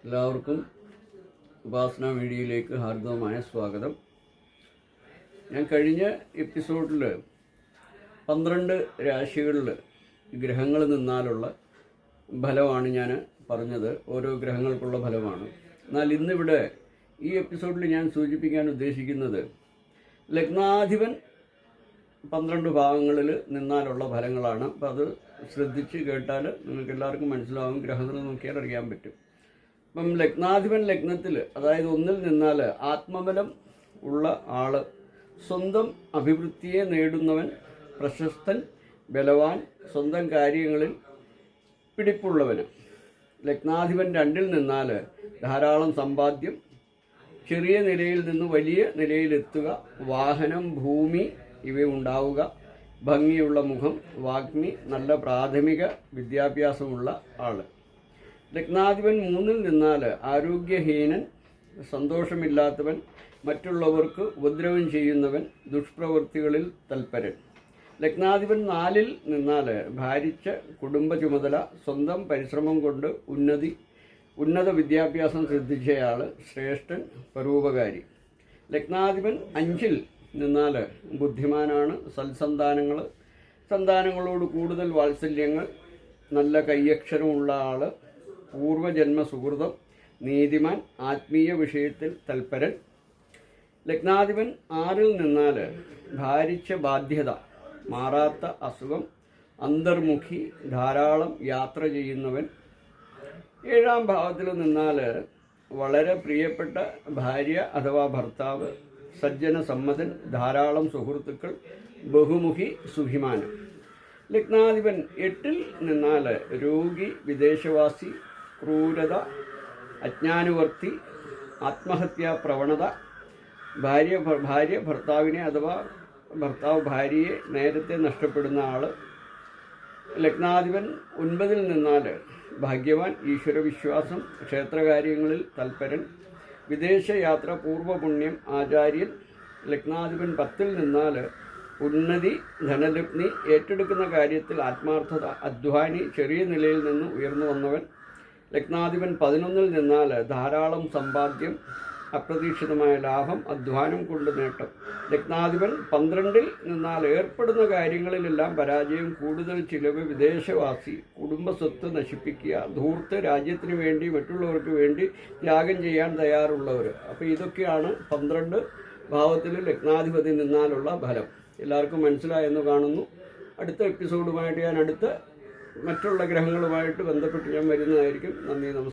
എല്ലാവർക്കും ഉപാസന മീഡിയയിലേക്ക് ഹാർദവമായ സ്വാഗതം. ഞാൻ കഴിഞ്ഞ എപ്പിസോഡിൽ 12 രാശികളിൽ ഗ്രഹങ്ങൾ നിന്നാലുള്ള ഫലമാണ് ഞാൻ പറഞ്ഞത്. ഓരോ ഗ്രഹങ്ങൾക്കുള്ള ഫലമാണ്. എന്നാൽ ഇന്നിവിടെ ഈ എപ്പിസോഡിൽ ഞാൻ സൂചിപ്പിക്കാൻ ഉദ്ദേശിക്കുന്നത് ലഗ്നാധിപൻ 12 ഭാവങ്ങളിൽ നിന്നാലുള്ള ഫലങ്ങളാണ്. അപ്പോൾ അത് ശ്രദ്ധിച്ച് കേട്ടാൽ നിങ്ങൾക്ക് എല്ലാവർക്കും മനസ്സിലാവും. ഗ്രഹങ്ങൾ നോക്കിയാൽ അറിയാൻ പറ്റും. അപ്പം ലഗ്നാധിപൻ ലഗ്നത്തിൽ, അതായത് 1-ൽ നിന്നാൽ ആത്മബലം ഉള്ള ആൾ, സ്വന്തം അഭിവൃദ്ധിയെ നേടുന്നവൻ, പ്രശസ്തൻ, ബലവാൻ, സ്വന്തം കാര്യങ്ങളിൽ പിടിപ്പുള്ളവന്. ലഗ്നാധിപൻ 2-ൽ നിന്നാൽ ധാരാളം സമ്പാദ്യം, ചെറിയ നിലയിൽ നിന്ന് വലിയ നിലയിലെത്തുക, വാഹനം, ഭൂമി ഇവയുണ്ടാവുക, ഭംഗിയുള്ള മുഖം, വാഗ്മി, നല്ല പ്രാഥമിക വിദ്യാഭ്യാസമുള്ള ആൾ. ലഗ്നാധിപൻ 3-ൽ നിന്നാൽ ആരോഗ്യഹീനൻ, സന്തോഷമില്ലാത്തവൻ, മറ്റുള്ളവർക്ക് ഉപദ്രവം ചെയ്യുന്നവൻ, ദുഷ്പ്രവൃത്തികളിൽ തൽപരൻ. ലഗ്നാധിപൻ 4-ൽ നിന്നാൽ ഭാരിച്ച കുടുംബ ചുമതല, സ്വന്തം പരിശ്രമം കൊണ്ട് ഉന്നത വിദ്യാഭ്യാസം സിദ്ധിച്ചയാൾ, ശ്രേഷ്ഠൻ, പരോപകാരി. ലഗ്നാധിപൻ 5-ൽ നിന്നാൽ ബുദ്ധിമാനാണ്, സന്താനങ്ങളോട് കൂടുതൽ വാത്സല്യങ്ങൾ, നല്ല കയ്യക്ഷരമുള്ള ആൾ, പൂർവജന്മ സുഹൃതം, നീതിമാൻ, ആത്മീയ വിഷയത്തിൽ തൽപരൻ. ലഗ്നാധിപൻ 6-ൽ നിന്നാൽ ഭാരിച്ച ബാധ്യത, മാറാത്ത അസുഖം, അന്തർമുഖി, ധാരാളം യാത്ര ചെയ്യുന്നവൻ. 7-ാം ഭാവത്തിൽ നിന്നാൽ വളരെ പ്രിയപ്പെട്ട ഭാര്യ അഥവാ ഭർത്താവ്, സജ്ജന സമ്മതൻ, ധാരാളം സുഹൃത്തുക്കൾ, ബഹുമുഖി, സുഖിമാനം. ലഗ്നാധിപൻ 8-ൽ നിന്നാൽ രോഗി, വിദേശവാസി, ക്രൂരത, അജ്ഞാനുവർത്തി, ആത്മഹത്യാ പ്രവണത, ഭാര്യ ഭർത്താവിനെ അഥവാ ഭർത്താവ് ഭാര്യയെ നേരത്തെ നഷ്ടപ്പെടുന്ന ആൾ. ലഗ്നാധിപൻ 9-ൽ നിന്നാൽ ഭാഗ്യവാൻ, ഈശ്വരവിശ്വാസം, ക്ഷേത്രകാര്യങ്ങളിൽ തൽപരൻ, വിദേശയാത്ര, പൂർവ്വപുണ്യം, ആചാര്യൻ. ലഗ്നാധിപൻ 10-ൽ നിന്നാൽ ഉന്നതി, ധനലഗ്നി, ഏറ്റെടുക്കുന്ന കാര്യത്തിൽ ആത്മാർത്ഥത, അധ്വാനി, ചെറിയ നിലയിൽ നിന്ന് ഉയർന്നു വന്നവൻ. ലഗ്നാധിപൻ 11-ൽ നിന്നാൽ ധാരാളം സമ്പാദ്യം, അപ്രതീക്ഷിതമായ ലാഭം, അധ്വാനം കൊണ്ട് നേട്ടം. ലഗ്നാധിപൻ 12-ൽ നിന്നാൽ ഏർപ്പെടുന്ന കാര്യങ്ങളിലെല്ലാം പരാജയം, കൂടുതൽ ചിലവ്, വിദേശവാസി, കുടുംബസ്വത്ത് നശിപ്പിക്കുക, ധൂർത്ത്, രാജ്യത്തിന് വേണ്ടി മറ്റുള്ളവർക്ക് വേണ്ടി ത്യാഗം ചെയ്യാൻ തയ്യാറുള്ളവർ. അപ്പോൾ ഇതൊക്കെയാണ് 12 ഭാവത്തിൽ ലഗ്നാധിപതി നിന്നാലുള്ള ഫലം. എല്ലാവർക്കും മനസ്സിലായെന്ന് കാണുന്നു. അടുത്ത എപ്പിസോഡുമായിട്ട് ഞാൻ മറ്റുള്ള ഗ്രഹങ്ങളുമായിട്ട് ബന്ധപ്പെട്ട് ഞാൻ വരുന്നതായിരിക്കും. നന്ദി, നമസ്കാരം.